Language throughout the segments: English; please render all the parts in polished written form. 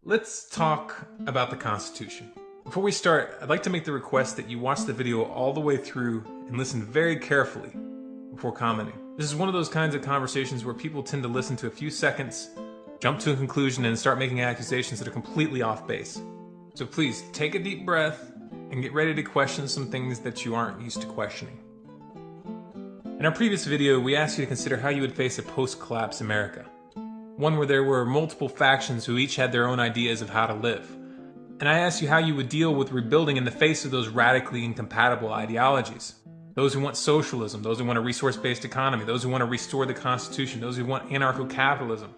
Let's talk about the Constitution. Before we start, I'd like to make the request that you watch the video all the way through and listen very carefully before commenting. This is one of those kinds of conversations where people tend to listen to a few seconds, jump to a conclusion, and start making accusations that are completely off base. So please, take a deep breath and get ready to question some things that you aren't used to questioning. In our previous video, we asked you to consider how you would face a post-collapse America. One where there were multiple factions who each had their own ideas of how to live. And I asked you how you would deal with rebuilding in the face of those radically incompatible ideologies. Those who want socialism, those who want a resource-based economy, those who want to restore the Constitution, those who want anarcho-capitalism.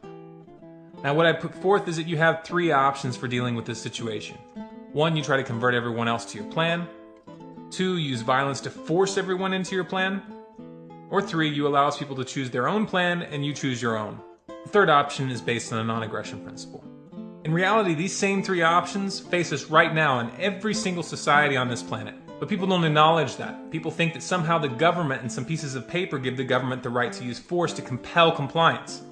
Now what I put forth is that you have three options for dealing with this situation. One, you try to convert everyone else to your plan. Two, use violence to force everyone into your plan. Or three, you allow people to choose their own plan and you choose your own. The third option is based on a non-aggression principle. In reality, these same three options face us right now in every single society on this planet. But people don't acknowledge that. People think that somehow the government and some pieces of paper give the government the right to use force to compel compliance.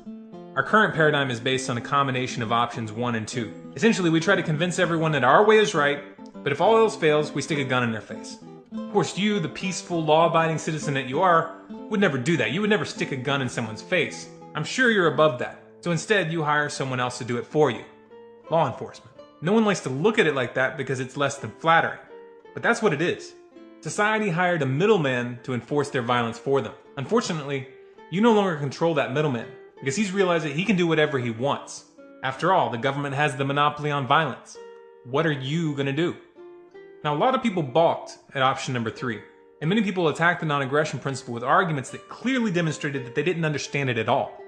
Our current paradigm is based on a combination of options 1 and 2. Essentially, we try to convince everyone that our way is right, but if all else fails, we stick a gun in their face. Of course, you, the peaceful, law-abiding citizen that you are, would never do that. You would never stick a gun in someone's face. I'm sure you're above that. So instead, you hire someone else to do it for you. Law enforcement. No one likes to look at it like that because it's less than flattering. But that's what it is. Society hired a middleman to enforce their violence for them. Unfortunately, you no longer control that middleman because he's realized that he can do whatever he wants. After all, the government has the monopoly on violence. What are you going to do? Now, a lot of people balked at option number 3. And many people attacked the non-aggression principle with arguments that clearly demonstrated that they didn't understand it at all.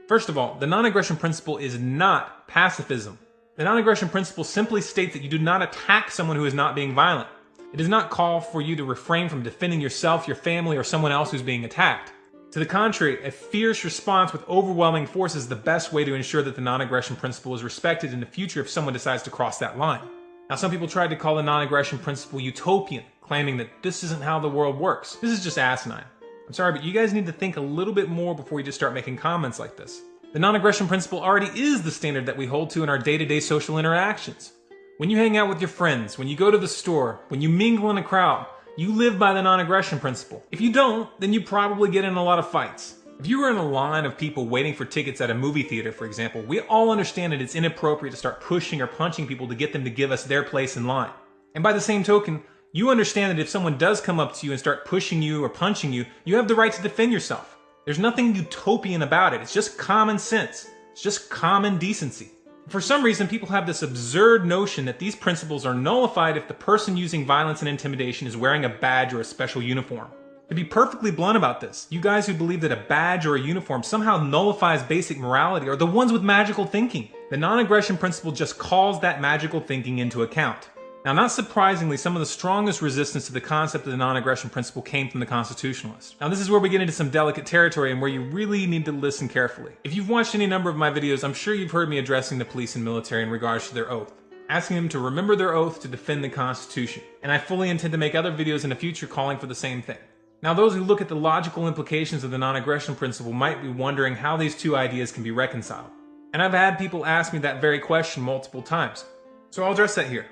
First of all, the non-aggression principle is not pacifism. The non-aggression principle simply states that you do not attack someone who is not being violent. It does not call for you to refrain from defending yourself, your family, or someone else who's being attacked. To the contrary, a fierce response with overwhelming force is the best way to ensure that the non-aggression principle is respected in the future if someone decides to cross that line. Now, some people tried to call the non-aggression principle utopian, claiming that this isn't how the world works. This is just asinine. I'm sorry, but you guys need to think a little bit more before you just start making comments like this. The non-aggression principle already is the standard that we hold to in our day-to-day social interactions. When you hang out with your friends, when you go to the store, when you mingle in a crowd, you live by the non-aggression principle. If you don't, then you probably get in a lot of fights. If you were in a line of people waiting for tickets at a movie theater, for example, we all understand that it's inappropriate to start pushing or punching people to get them to give us their place in line. And by the same token, you understand that if someone does come up to you and start pushing you or punching you, you have the right to defend yourself. There's nothing utopian about it. It's just common sense. It's just common decency. For some reason, people have this absurd notion that these principles are nullified if the person using violence and intimidation is wearing a badge or a special uniform. To be perfectly blunt about this, you guys who believe that a badge or a uniform somehow nullifies basic morality are the ones with magical thinking. The non-aggression principle just calls that magical thinking into account. Now, not surprisingly, some of the strongest resistance to the concept of the non-aggression principle came from the constitutionalists. Now, this is where we get into some delicate territory and where you really need to listen carefully. If you've watched any number of my videos, I'm sure you've heard me addressing the police and military in regards to their oath, asking them to remember their oath to defend the Constitution. And I fully intend to make other videos in the future calling for the same thing. Now, those who look at the logical implications of the non-aggression principle might be wondering how these two ideas can be reconciled. And I've had people ask me that very question multiple times. So I'll address that here.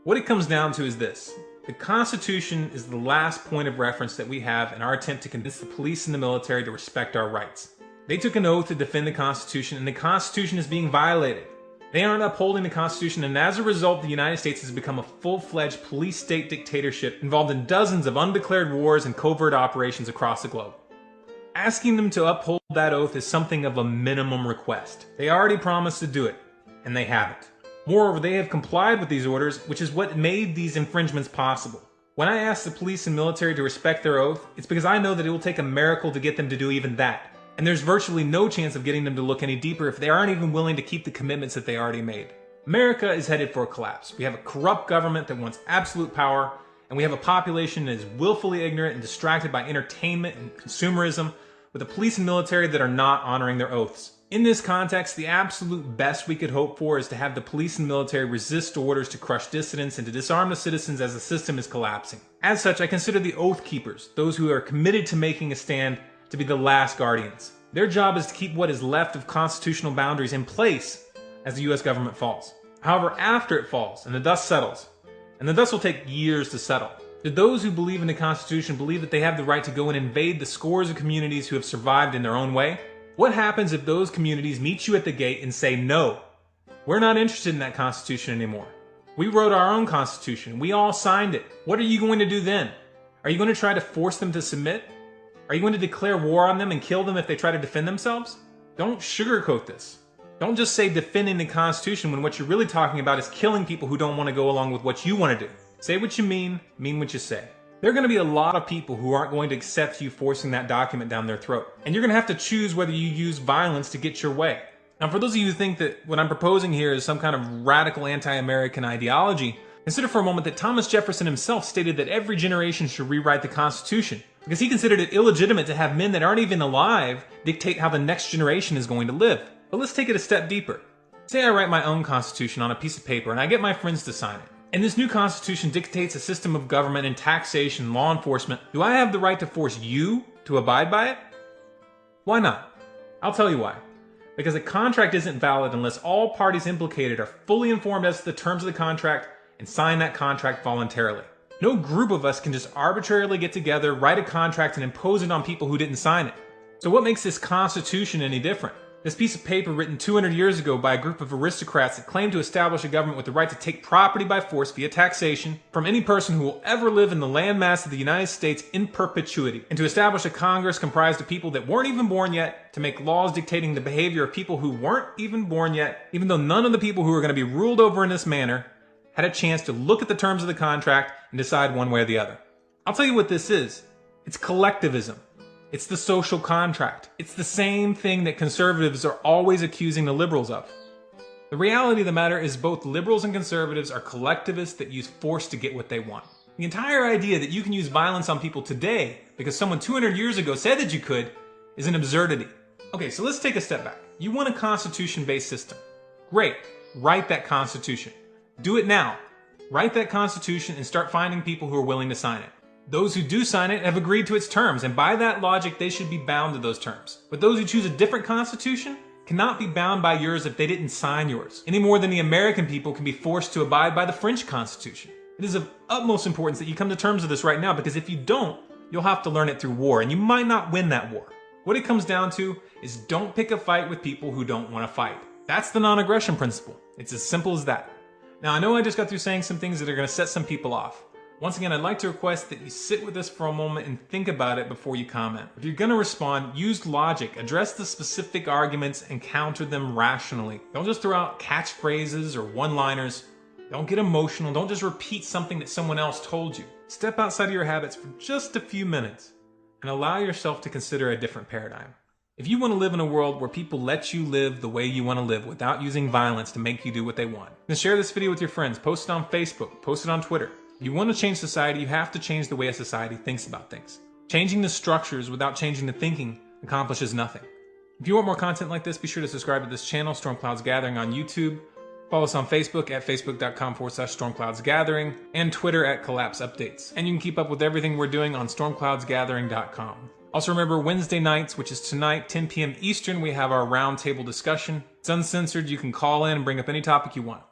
What it comes down to is this. The Constitution is the last point of reference that we have in our attempt to convince the police and the military to respect our rights. They took an oath to defend the Constitution, and the Constitution is being violated. They aren't upholding the Constitution, and as a result, the United States has become a full-fledged police state dictatorship involved in dozens of undeclared wars and covert operations across the globe. Asking them to uphold that oath is something of a minimum request. They already promised to do it, and they haven't. Moreover, they have complied with these orders, which is what made these infringements possible. When I ask the police and military to respect their oath, it's because I know that it will take a miracle to get them to do even that. And there's virtually no chance of getting them to look any deeper if they aren't even willing to keep the commitments that they already made. America is headed for a collapse. We have a corrupt government that wants absolute power, and we have a population that is willfully ignorant and distracted by entertainment and consumerism, with a police and military that are not honoring their oaths. In this context, the absolute best we could hope for is to have the police and military resist orders to crush dissidents and to disarm the citizens as the system is collapsing. As such, I consider the Oath Keepers, those who are committed to making a stand, to be the last guardians. Their job is to keep what is left of constitutional boundaries in place as the US government falls. However, after it falls and the dust settles, and the dust will take years to settle, do those who believe in the Constitution believe that they have the right to go and invade the scores of communities who have survived in their own way? What happens if those communities meet you at the gate and say, no, we're not interested in that Constitution anymore? We wrote our own Constitution. We all signed it. What are you going to do then? Are you going to try to force them to submit? Are you going to declare war on them and kill them if they try to defend themselves? Don't sugarcoat this. Don't just say defending the Constitution when what you're really talking about is killing people who don't want to go along with what you want to do. Say what you mean what you say. There are going to be a lot of people who aren't going to accept you forcing that document down their throat. And you're going to have to choose whether you use violence to get your way. Now, for those of you who think that what I'm proposing here is some kind of radical anti-American ideology, consider for a moment that Thomas Jefferson himself stated that every generation should rewrite the Constitution, because he considered it illegitimate to have men that aren't even alive dictate how the next generation is going to live. But let's take it a step deeper. Say I write my own Constitution on a piece of paper and I get my friends to sign it. And this new Constitution dictates a system of government and taxation, law enforcement. Do I have the right to force you to abide by it? Why not? I'll tell you why. Because a contract isn't valid unless all parties implicated are fully informed as to the terms of the contract and sign that contract voluntarily. No group of us can just arbitrarily get together, write a contract, and impose it on people who didn't sign it. So what makes this Constitution any different? This piece of paper written 200 years ago by a group of aristocrats that claimed to establish a government with the right to take property by force via taxation from any person who will ever live in the landmass of the United States in perpetuity, and to establish a Congress comprised of people that weren't even born yet, to make laws dictating the behavior of people who weren't even born yet, even though none of the people who were going to be ruled over in this manner had a chance to look at the terms of the contract and decide one way or the other. I'll tell you what this is. It's collectivism. It's the social contract. It's the same thing that conservatives are always accusing the liberals of. The reality of the matter is both liberals and conservatives are collectivists that use force to get what they want. The entire idea that you can use violence on people today because someone 200 years ago said that you could is an absurdity. Okay, so let's take a step back. You want a constitution-based system. Great. Write that constitution. Do it now. Write that constitution and start finding people who are willing to sign it. Those who do sign it have agreed to its terms, and by that logic, they should be bound to those terms. But those who choose a different constitution cannot be bound by yours if they didn't sign yours, any more than the American people can be forced to abide by the French Constitution. It is of utmost importance that you come to terms with this right now, because if you don't, you'll have to learn it through war, and you might not win that war. What it comes down to is don't pick a fight with people who don't want to fight. That's the non-aggression principle. It's as simple as that. Now, I know I just got through saying some things that are going to set some people off. Once again, I'd like to request that you sit with this for a moment and think about it before you comment. If you're going to respond, use logic, address the specific arguments, and counter them rationally. Don't just throw out catchphrases or one-liners. Don't get emotional. Don't just repeat something that someone else told you. Step outside of your habits for just a few minutes and allow yourself to consider a different paradigm. If you want to live in a world where people let you live the way you want to live without using violence to make you do what they want, then share this video with your friends. Post it on Facebook. Post it on Twitter. If you want to change society, you have to change the way a society thinks about things. Changing the structures without changing the thinking accomplishes nothing. If you want more content like this, be sure to subscribe to this channel, Storm Clouds Gathering on YouTube. Follow us on Facebook at facebook.com/StormCloudsGathering and Twitter at Collapse Updates. And you can keep up with everything we're doing on StormCloudsGathering.com. Also remember, Wednesday nights, which is tonight, 10 p.m. Eastern, we have our roundtable discussion. It's uncensored. You can call in and bring up any topic you want.